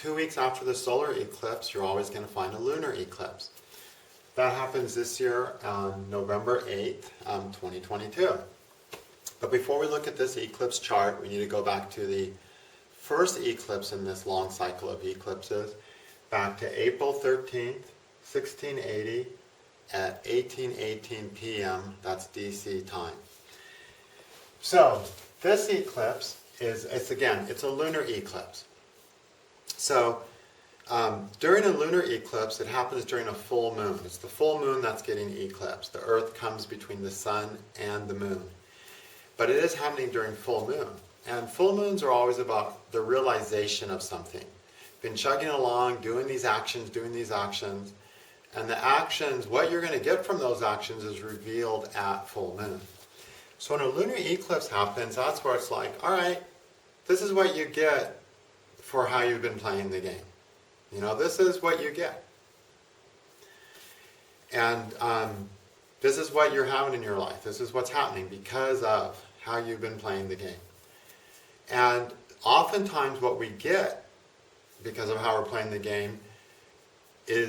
2 weeks after the solar eclipse, you're always going to find a lunar eclipse. That happens this year on November 8th, 2022. But before we look at this eclipse chart, we need to go back to the first eclipse in this long cycle of eclipses, back to April 13th, 1680 at 18:18 p.m. That's DC time. So this eclipse it's a lunar eclipse. So during a lunar eclipse, it happens during a full moon. It's the full moon that's getting eclipsed. The Earth comes between the sun and the moon. But it is happening during full moon. And full moons are always about the realization of something. Been chugging along, doing these actions, and the actions, what you're going to get from those actions is revealed at full moon. So when a lunar eclipse happens, that's where it's like, all right, this is what you get for how you've been playing the game. You know, this is what you get. And this is what you're having in your life. This is what's happening because of how you've been playing the game. And oftentimes what we get because of how we're playing the game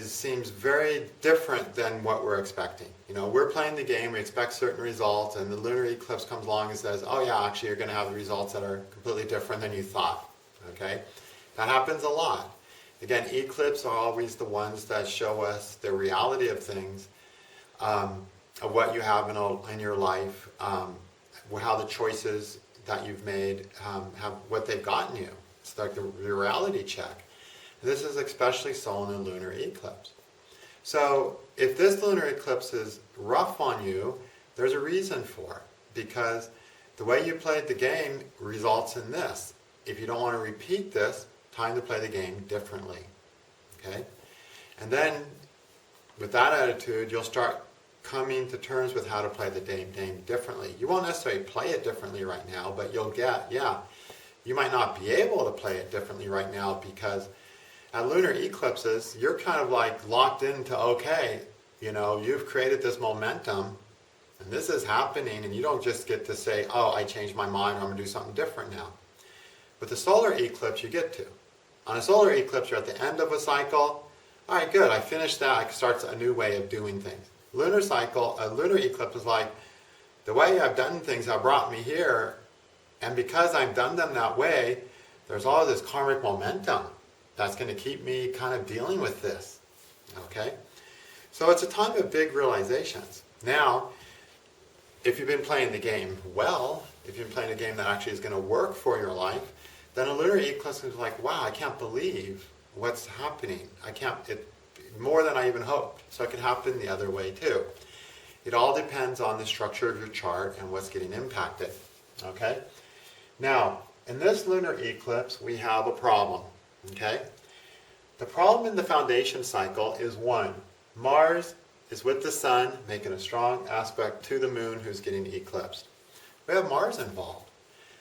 seems very different than what we're expecting. You know, we're playing the game, we expect certain results, and the lunar eclipse comes along and says, oh yeah, actually you're going to have the results that are completely different than you thought. Okay? That happens a lot. Again, eclipses are always the ones that show us the reality of things, of what you have in your life, how the choices that you've made have what they've gotten you. It's like the reality check. And this is especially so in a lunar eclipse. So if this lunar eclipse is rough on you, there's a reason for it. Because the way you played the game results in this. If you don't want to repeat this, time to play the game differently. Okay? And then, with that attitude, you'll start coming to terms with how to play the game differently. You won't necessarily play it differently right now, but you'll get, you might not be able to play it differently right now because at lunar eclipses, you're kind of like locked into, okay, you know, you've created this momentum, and this is happening, and you don't just get to say, oh, I changed my mind, I'm going to do something different now. With the solar eclipse, you get to. On a solar eclipse, you're at the end of a cycle. All right, good, I finished that, I start a new way of doing things. Lunar cycle, a lunar eclipse is like, the way I've done things have brought me here, and because I've done them that way, there's all this karmic momentum that's going to keep me kind of dealing with this. Okay? So it's a time of big realizations. Now, if you've been playing the game well, if you've been playing a game that actually is going to work for your life, then a lunar eclipse is like, wow, I can't believe what's happening. More than I even hoped. So it can happen the other way too. It all depends on the structure of your chart and what's getting impacted. Okay? Now, in this lunar eclipse, we have a problem. Okay? The problem in the foundation cycle is one. Mars is with the sun, making a strong aspect to the moon who's getting eclipsed. We have Mars involved.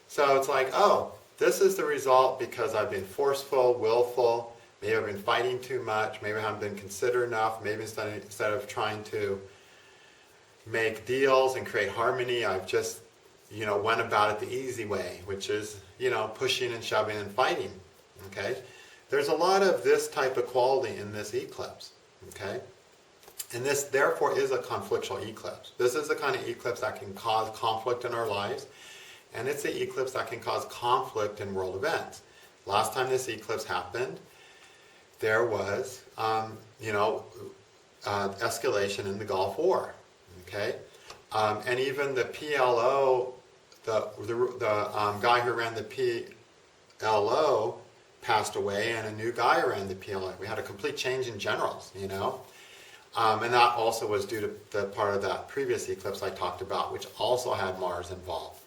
So it's like, oh, this is the result because I've been forceful, willful, maybe I've been fighting too much, maybe I haven't been considerate enough, maybe instead of trying to make deals and create harmony, I've just, went about it the easy way, which is, pushing and shoving and fighting. Okay? There's a lot of this type of quality in this eclipse. Okay? And this, therefore, is a conflictual eclipse. This is the kind of eclipse that can cause conflict in our lives, and it's the eclipse that can cause conflict in world events. Last time this eclipse happened, there was, escalation in the Gulf War. Okay? And even the PLO, the guy who ran the PLO passed away, and a new guy ran the PLO. We had a complete change in generals, and that also was due to the part of that previous eclipse I talked about, which also had Mars involved.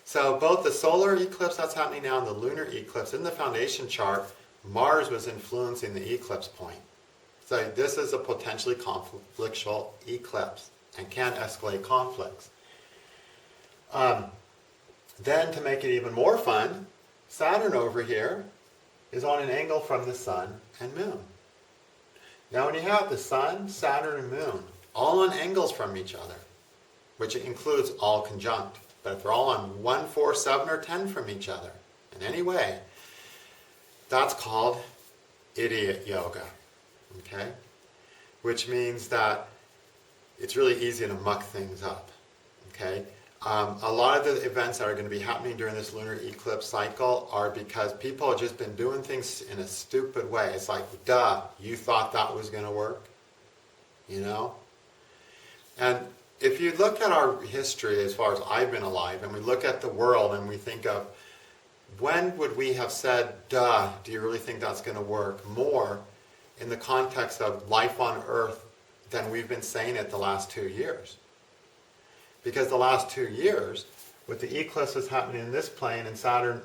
So both the solar eclipse that's happening now and the lunar eclipse, in the foundation chart, Mars was influencing the eclipse point. So this is a potentially conflictual eclipse and can escalate conflicts. Then to make it even more fun, Saturn over here is on an angle from the sun and moon. Now when you have the sun, Saturn, and moon all on angles from each other, which includes all conjunct, but if they're all on 1, 4, 7, or 10 from each other in any way, that's called idiot yoga, okay? Which means that it's really easy to muck things up, okay? A lot of the events that are going to be happening during this lunar eclipse cycle are because people have just been doing things in a stupid way. It's like, duh, you thought that was going to work? You know? And if you look at our history as far as I've been alive, and we look at the world and we think of, when would we have said, duh, do you really think that's going to work? More in the context of life on Earth than we've been saying it the last 2 years. Because the last 2 years, with the eclipses happening in this plane and Saturn,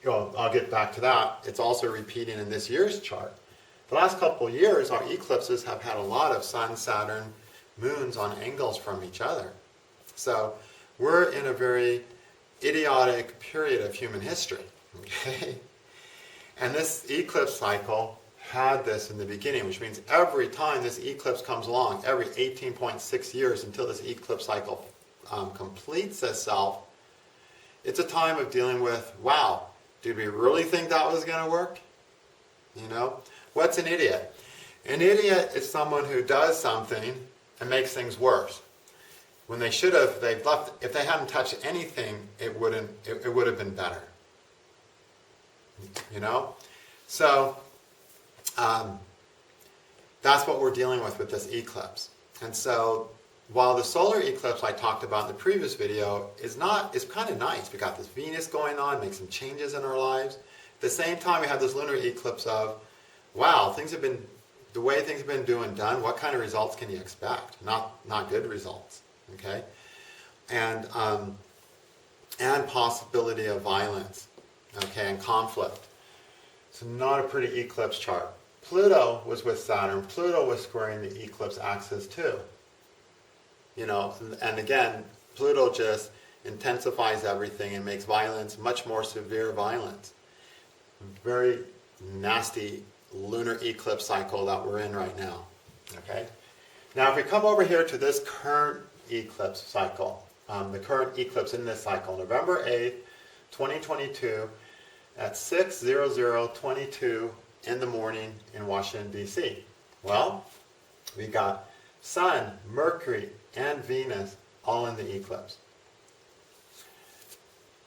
I'll get back to that, it's also repeating in this year's chart. The last couple of years, our eclipses have had a lot of Sun, Saturn, moons on angles from each other. So we're in a very idiotic period of human history, okay? And this eclipse cycle had this in the beginning, which means every time this eclipse comes along, every 18.6 years until this eclipse cycle completes itself, it's a time of dealing with, wow, did we really think that was going to work? You know? What's an idiot? An idiot is someone who does something and makes things worse. When they should have, they've left, if they hadn't touched anything, it would have been better. You know? So, that's what we're dealing with this eclipse. And so, while the solar eclipse I talked about in the previous video is kind of nice. We got this Venus going on, make some changes in our lives. At the same time, we have this lunar eclipse of, wow, the way things have been done, what kind of results can you expect? Not good results, okay? And possibility of violence, okay, and conflict. So not a pretty eclipse chart. Pluto was with Saturn. Pluto was squaring the eclipse axis too. You know, and again, Pluto just intensifies everything and makes violence much more severe violence. Very nasty lunar eclipse cycle that we're in right now. Okay? Now if we come over here to this current eclipse cycle, the current eclipse in this cycle, November 8th, 2022, at 6:00:22 in the morning in Washington, D.C. Well, we got Sun, Mercury, and Venus all in the eclipse.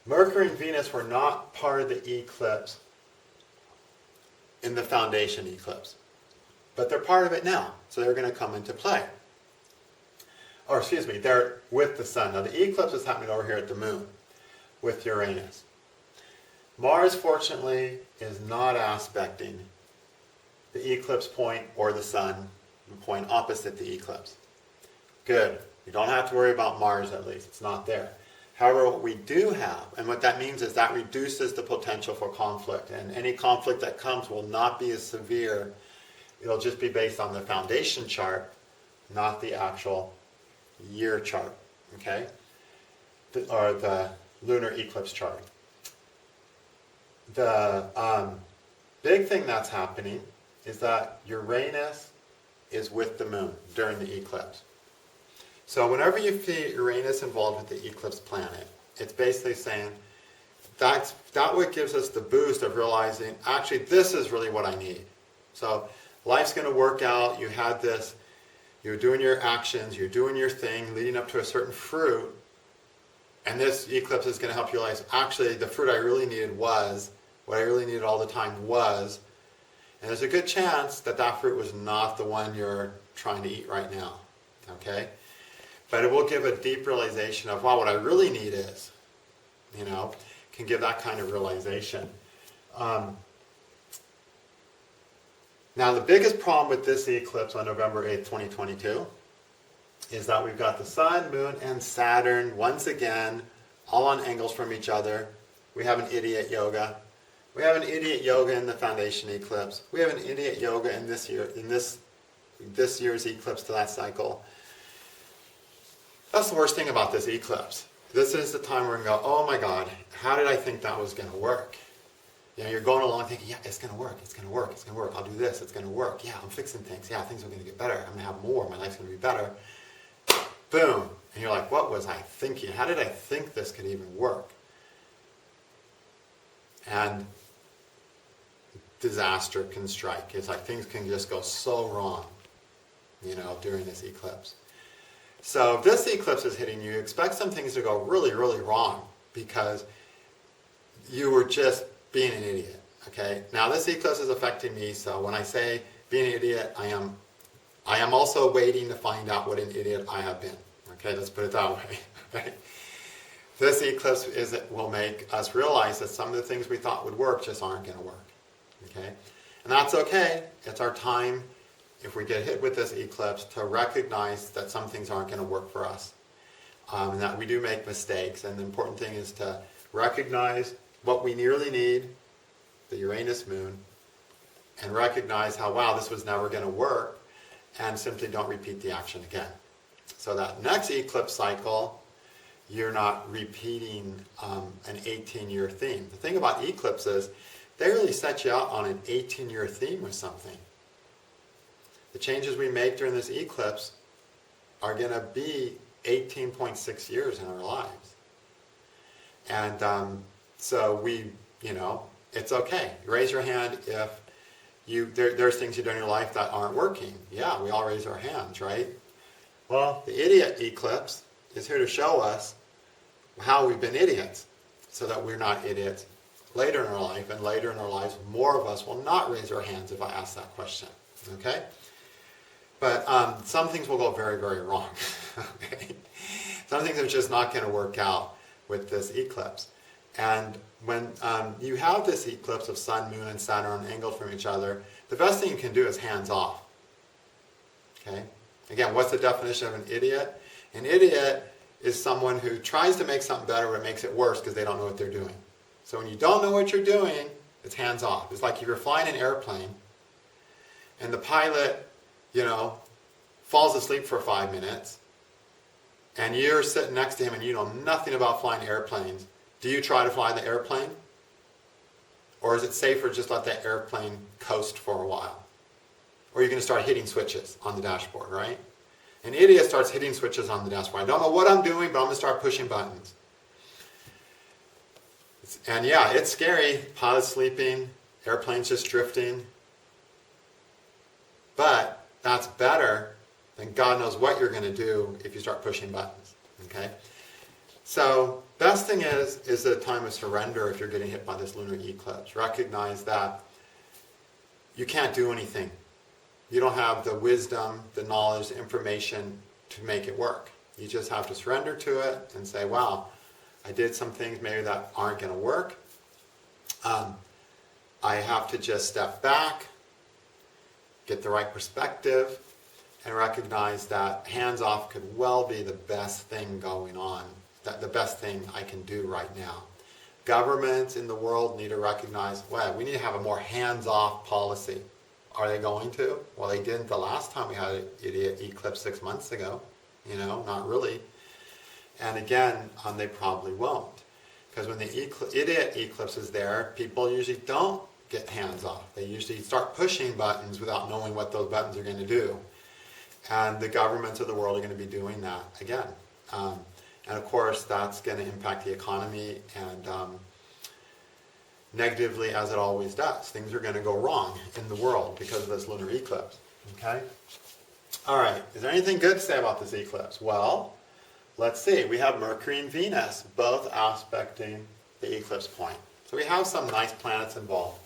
Mercury and Venus were not part of the eclipse in the foundation eclipse, but they're part of it now, so they're going to come into play. Or excuse me, they're with the Sun. Now the eclipse is happening over here at the Moon with Uranus. Mars, fortunately, is not aspecting the eclipse point or the Sun, the point opposite the eclipse. Good. You don't have to worry about Mars, at least. It's not there. However, what we do have, and what that means is that reduces the potential for conflict, and any conflict that comes will not be as severe. It'll just be based on the foundation chart, not the actual year chart, okay? Or the lunar eclipse chart. The big thing that's happening is that Uranus is with the Moon during the eclipse. So whenever you see Uranus involved with the eclipse planet, it's basically saying that what gives us the boost of realizing, actually, this is really what I need. So life's going to work out. You had this, you're doing your actions, you're doing your thing, leading up to a certain fruit, and this eclipse is going to help you realize, actually, the fruit I really needed was, what I really needed all the time was, and there's a good chance that that fruit was not the one you're trying to eat right now, okay? But it will give a deep realization of, wow, what I really need is, you know, can give that kind of realization. Now, the biggest problem with this eclipse on November 8th, 2022, is that we've got the Sun, Moon, and Saturn, once again, all on angles from each other. We have an idiot yoga. We have an idiot yoga in the foundation eclipse. We have an idiot yoga in this year's eclipse to that cycle. That's the worst thing about this eclipse. This is the time where we go, oh my God, how did I think that was going to work? You know, you're going along thinking, yeah, it's going to work, it's going to work, it's going to work. I'll do this, it's going to work. Yeah, I'm fixing things. Yeah, things are going to get better. I'm going to have more. My life's going to be better. Boom. And you're like, what was I thinking? How did I think this could even work? And disaster can strike. It's like things can just go so wrong, during this eclipse. So if this eclipse is hitting you, expect some things to go really, really wrong because you were just being an idiot, okay? Now this eclipse is affecting me, so when I say being an idiot, I am also waiting to find out what an idiot I have been, okay? Let's put it that way, okay? This eclipse will make us realize that some of the things we thought would work just aren't going to work, okay? And that's okay. It's our time, if we get hit with this eclipse, to recognize that some things aren't going to work for us, and that we do make mistakes. And the important thing is to recognize what we really need, the Uranus moon, and recognize how, wow, this was never going to work, and simply don't repeat the action again. So that next eclipse cycle, you're not repeating an 18-year theme. The thing about eclipses, they really set you out on an 18-year theme with something. The changes we make during this eclipse are going to be 18.6 years in our lives. And so it's okay. Raise your hand if there's things you do in your life that aren't working. Yeah, we all raise our hands, right? Well, the idiot eclipse is here to show us how we've been idiots so that we're not idiots later in our life, and later in our lives, more of us will not raise our hands if I ask that question, okay? But some things will go very, very wrong, okay? Some things are just not going to work out with this eclipse. And when you have this eclipse of Sun, Moon, and Saturn angled from each other, the best thing you can do is hands off, okay? Again, what's the definition of an idiot? An idiot is someone who tries to make something better but makes it worse because they don't know what they're doing. So when you don't know what you're doing, it's hands off. It's like if you're flying an airplane and the pilot, falls asleep for 5 minutes and you're sitting next to him and you know nothing about flying airplanes. Do you try to fly the airplane? Or is it safer just let that airplane coast for a while? Or you're going to start hitting switches on the dashboard, right? An idiot starts hitting switches on the dashboard. I don't know what I'm doing, but I'm going to start pushing buttons. And yeah, it's scary. Pilot's sleeping, airplane's just drifting. But that's better than God knows what you're going to do if you start pushing buttons. Okay? So, best thing is a time of surrender if you're getting hit by this lunar eclipse. Recognize that you can't do anything. You don't have the wisdom, the knowledge, the information to make it work. You just have to surrender to it and say, wow, I did some things maybe that aren't going to work. I have to just step back, get the right perspective, and recognize that hands-off could well be the best thing going on, the best thing I can do right now. Governments in the world need to recognize, well, we need to have a more hands-off policy. Are they going to? Well, they didn't the last time we had an idiot eclipse 6 months ago. Not really. And again, they probably won't. Because when the idiot eclipse is there, people usually don't get hands off. They usually start pushing buttons without knowing what those buttons are going to do. And the governments of the world are going to be doing that again. And of course, that's going to impact the economy and negatively, as it always does. Things are going to go wrong in the world because of this lunar eclipse. Okay? All right. Is there anything good to say about this eclipse? Well, let's see. We have Mercury and Venus both aspecting the eclipse point. So we have some nice planets involved.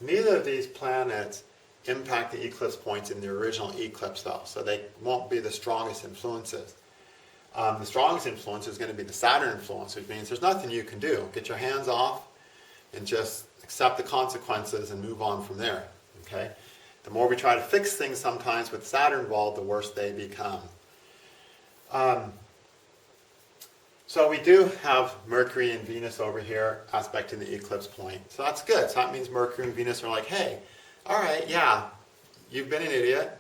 Neither of these planets impact the eclipse points in the original eclipse, though, so they won't be the strongest influences. The strongest influence is going to be the Saturn influence, which means there's nothing you can do. Get your hands off and just accept the consequences and move on from there. Okay? The more we try to fix things sometimes with Saturn involved, the worse they become. So we do have Mercury and Venus over here aspecting the eclipse point. So that's good. So that means Mercury and Venus are like, hey, all right, yeah, you've been an idiot,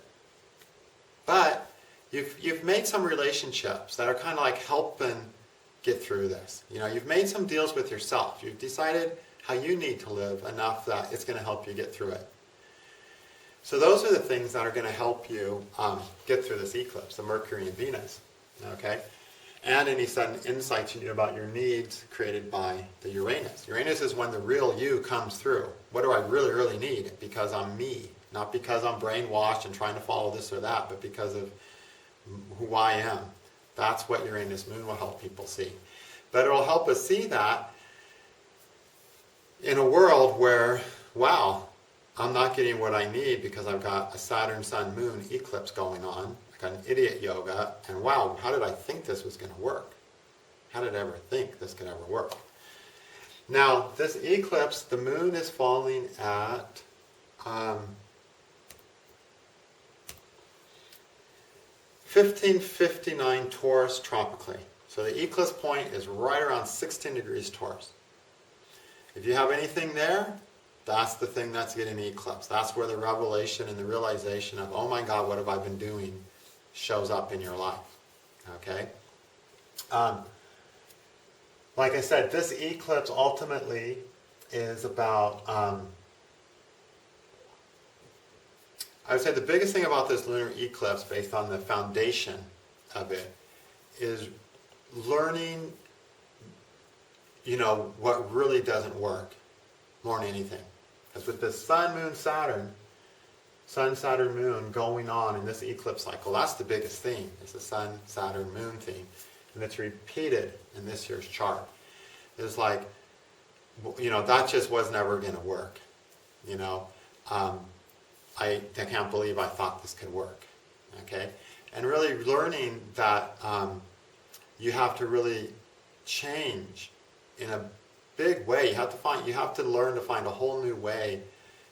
but you've made some relationships that are kind of like helping get through this. You've made some deals with yourself. You've decided how you need to live enough that it's going to help you get through it. So those are the things that are going to help you get through this eclipse, the Mercury and Venus. Okay? And any sudden insights you need about your needs created by the Uranus. Uranus is when the real you comes through. what do I really, really need? Because I'm me. Not because I'm brainwashed and trying to follow this or that, but because of who I am. That's what Uranus Moon will help people see. But it'll help us see that in a world where, wow, I'm not getting what I need because I've got a Saturn, Sun, Moon eclipse going on. I got an idiot yoga, and wow, how did I think this was going to work? How did I ever think this could ever work? Now, this eclipse, the moon is falling at 1559 Taurus tropically. So the eclipse point is right around 16 degrees Taurus. If you have anything there, that's the thing that's getting the eclipse. That's where the revelation and the realization of, oh my God, what have I been doing, shows up in your life. Okay? Like I said, this eclipse ultimately is about, I would say the biggest thing about this lunar eclipse, based on the foundation of it, is learning, what really doesn't work more than anything. Because with this Sun, Moon, Saturn, Sun, Saturn, Moon going on in this eclipse cycle, that's the biggest theme. It's the Sun, Saturn, Moon theme. And it's repeated in this year's chart. It's like, that just was never going to work. I can't believe I thought this could work. Okay? And really learning that you have to really change in a big way. You have to learn to find a whole new way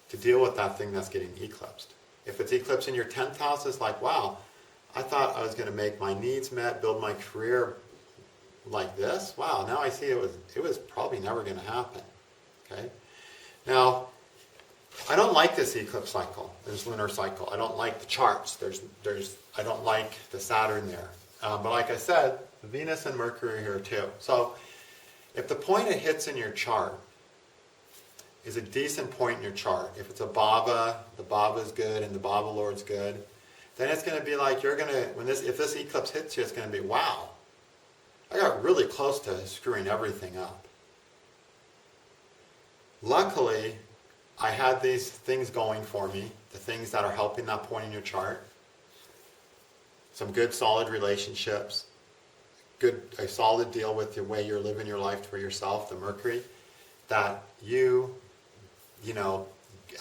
to deal with that thing that's getting eclipsed. If it's eclipsing your 10th house, it's like, wow, I thought I was going to make my needs met, build my career like this. Wow, now I see it was probably never going to happen. Okay? Now, I don't like this eclipse cycle, this lunar cycle. I don't like the charts. I don't like the Saturn there. But like I said, Venus and Mercury are here too. So if the point it hits in your chart is a decent point in your chart, if it's a Baba, the Baba is good and the Baba Lord's good, then it's going to be like if this eclipse hits you, it's going to be, wow, I got really close to screwing everything up. Luckily, I had these things going for me, the things that are helping that point in your chart. Some good solid relationships, a solid deal with the way you're living your life for yourself, the Mercury, that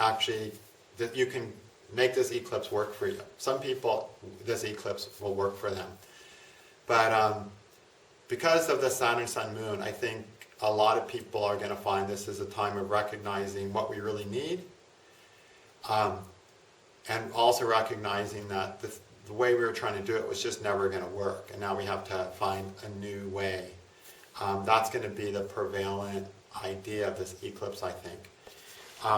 actually, that you can make this eclipse work for you. Some people, this eclipse will work for them. But because of the Saturn, Sun, Moon, I think a lot of people are going to find this is a time of recognizing what we really need, and also recognizing that the way we were trying to do it was just never going to work, and now we have to find a new way. That's going to be the prevalent idea of this eclipse, I think.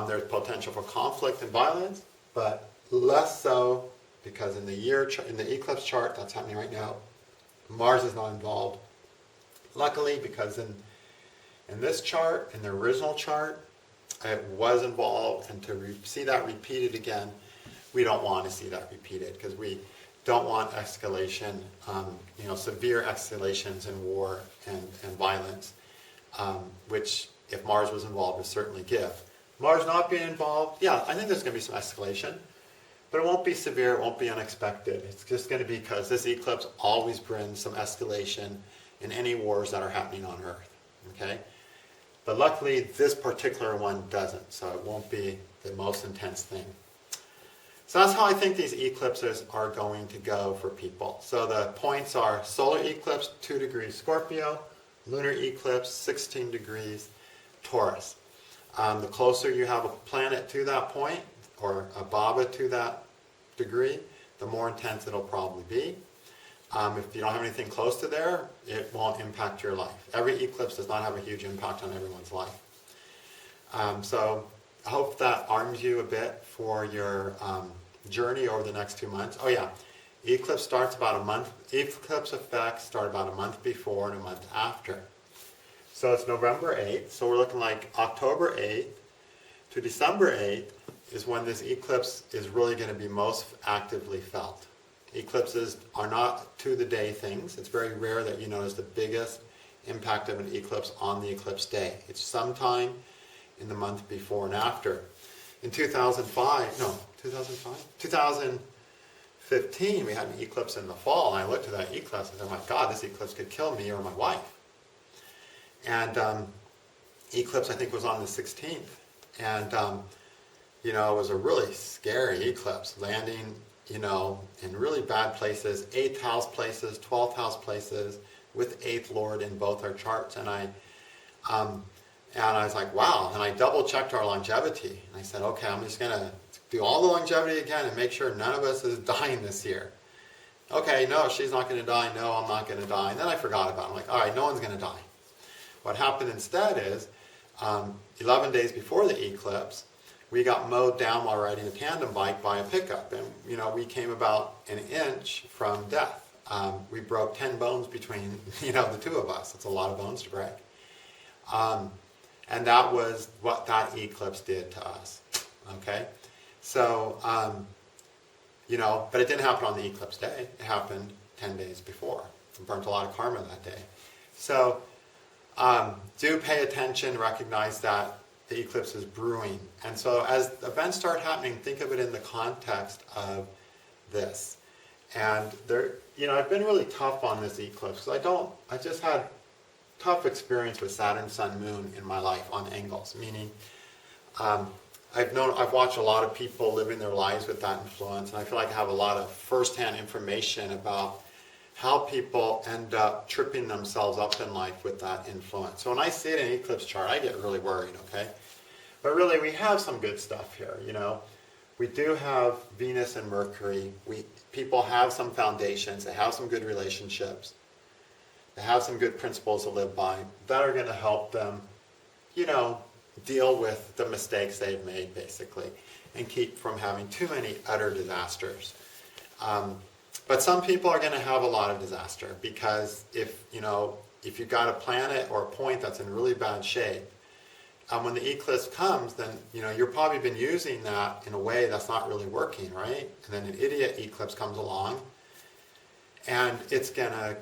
There's potential for conflict and violence, but less so because in the eclipse chart that's happening right now, Mars is not involved. Luckily, because in this chart, in the original chart, it was involved, and to see that repeated again, we don't want to see that repeated because we don't want escalation, severe escalations in war and violence, which if Mars was involved would certainly give. Mars not being involved, yeah, I think there's going to be some escalation, but it won't be severe, it won't be unexpected. It's just going to be because this eclipse always brings some escalation in any wars that are happening on Earth. Okay? But luckily, this particular one doesn't, so it won't be the most intense thing. So that's how I think these eclipses are going to go for people. So the points are solar eclipse, 2 degrees Scorpio, lunar eclipse, 16 degrees Taurus. The closer you have a planet to that point, or a Baba to that degree, the more intense it'll probably be. If you don't have anything close to there, it won't impact your life. Every eclipse does not have a huge impact on everyone's life. So I hope that arms you a bit for your journey over the next 2 months. Oh yeah, eclipse starts about a month. Eclipse effects start about a month before and a month after. So it's November 8th. So we're looking like October 8th to December 8th is when this eclipse is really going to be most actively felt. Eclipses are not to-the-day things. It's very rare that you notice the biggest impact of an eclipse on the eclipse day. It's sometime in the month before and after. In 2015, we had an eclipse in the fall, and I looked at that eclipse and said, oh my God, this eclipse could kill me or my wife. And eclipse, I think, was on the 16th. And, it was a really scary eclipse, landing, in really bad places, 8th house places, 12th house places, with 8th Lord in both our charts. And I was like, wow. And I double checked our longevity. And I said, okay, I'm just going to do all the longevity again and make sure none of us is dying this year. Okay, no, she's not going to die. No, I'm not going to die. And then I forgot about it. I'm like, all right, no one's going to die. What happened instead is 11 days before the eclipse, we got mowed down while riding a tandem bike by a pickup. And, we came about an inch from death. We broke 10 bones between, the two of us. It's a lot of bones to break. And that was what that eclipse did to us. Okay? So, but it didn't happen on the eclipse day. It happened 10 days before. I burnt a lot of karma that day. So, do pay attention, recognize that the eclipse is brewing. And so as events start happening, think of it in the context of this. And there, I've been really tough on this eclipse because I just had tough experience with Saturn, Sun, Moon in my life on angles, meaning I've watched a lot of people living their lives with that influence, and I feel like I have a lot of firsthand information about how people end up tripping themselves up in life with that influence. So when I see it in an eclipse chart, I get really worried, okay? But really, we have some good stuff here, We do have Venus and Mercury. People have some foundations. They have some good relationships. They have some good principles to live by that are going to help them, deal with the mistakes they've made, basically, and keep from having too many utter disasters. But some people are going to have a lot of disaster because if you've got a planet or a point that's in really bad shape, when the eclipse comes, then you've probably been using that in a way that's not really working, right? And then an idiot eclipse comes along, and it's gonna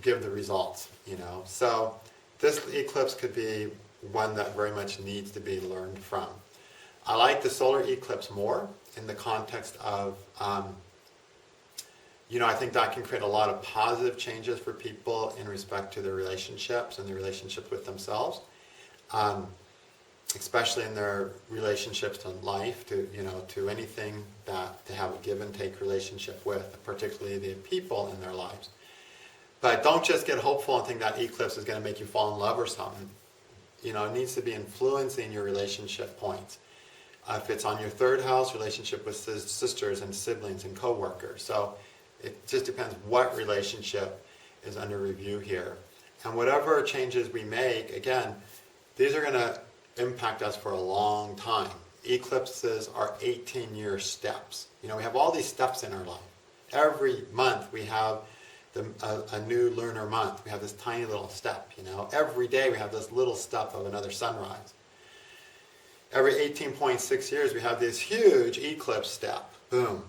give the results, So this eclipse could be one that very much needs to be learned from. I like the solar eclipse more in the context of, I think that can create a lot of positive changes for people in respect to their relationships and their relationship with themselves, especially in their relationships to life, to anything that they have a give and take relationship with, particularly the people in their lives. But don't just get hopeful and think that eclipse is going to make you fall in love or something. It needs to be influencing your relationship points. If it's on your third house, relationship with sisters and siblings and co-workers. So it just depends what relationship is under review here. And whatever changes we make, again, these are going to impact us for a long time. Eclipses are 18-year steps. We have all these steps in our life. Every month we have a new lunar month. We have this tiny little step, Every day we have this little step of another sunrise. Every 18.6 years we have this huge eclipse step. Boom.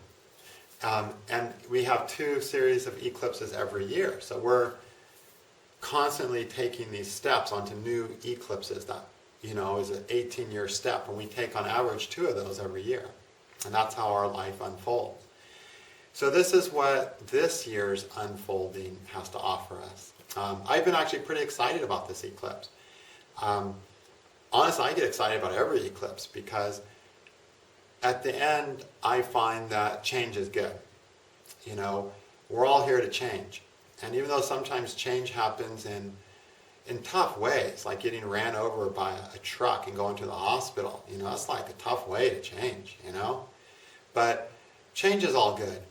And we have 2 series of eclipses every year. So we're constantly taking these steps onto new eclipses that, is an 18-year step. And we take on average 2 of those every year. And that's how our life unfolds. So this is what this year's unfolding has to offer us. I've been actually pretty excited about this eclipse. Honestly, I get excited about every eclipse because at the end, I find that change is good. We're all here to change. And even though sometimes change happens in tough ways, like getting ran over by a truck and going to the hospital, that's like a tough way to change, But change is all good.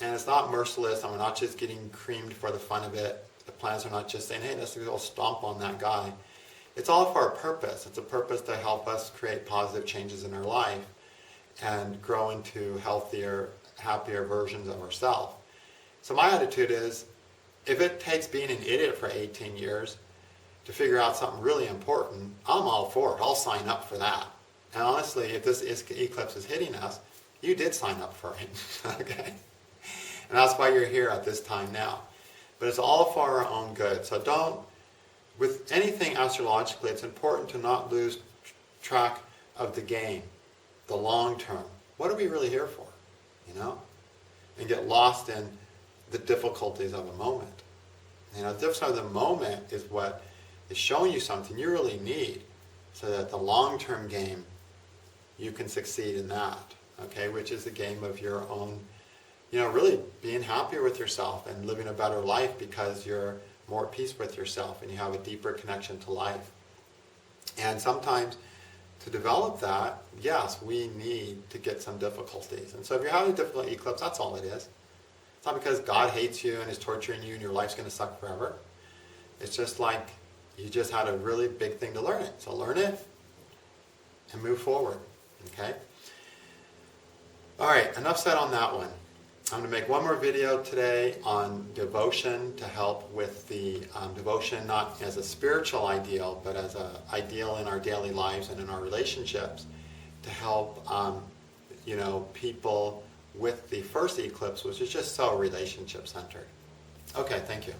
And it's not merciless, and we're not just getting creamed for the fun of it. The planets are not just saying, hey, let's go stomp on that guy. It's all for a purpose. It's a purpose to help us create positive changes in our life and grow into healthier, happier versions of ourselves. So my attitude is, if it takes being an idiot for 18 years to figure out something really important, I'm all for it. I'll sign up for that. And honestly, if this eclipse is hitting us, you did sign up for it, okay? And that's why you're here at this time now. But it's all for our own good. So with anything astrologically, it's important to not lose track of the game, the long term. What are we really here for? You know? And get lost in the difficulties of a moment. You know, the difficulty of the moment is what is showing you something you really need so that the long-term game, you can succeed in that, okay? Which is the game of your own, you know, really being happier with yourself and living a better life because you're more at peace with yourself and you have a deeper connection to life. And sometimes to develop that, yes, we need to get some difficulties. And so if you're having a difficult eclipse, that's all it is. It's not because God hates you and is torturing you and your life's going to suck forever. It's just like you just had a really big thing to learn it. So learn it and move forward, okay? All right, enough said on that one. I'm going to make one more video today on devotion to help with the devotion, not as a spiritual ideal, but as an ideal in our daily lives and in our relationships to help, you know, people with the first eclipse, which is just so relationship centered. Okay, thank you.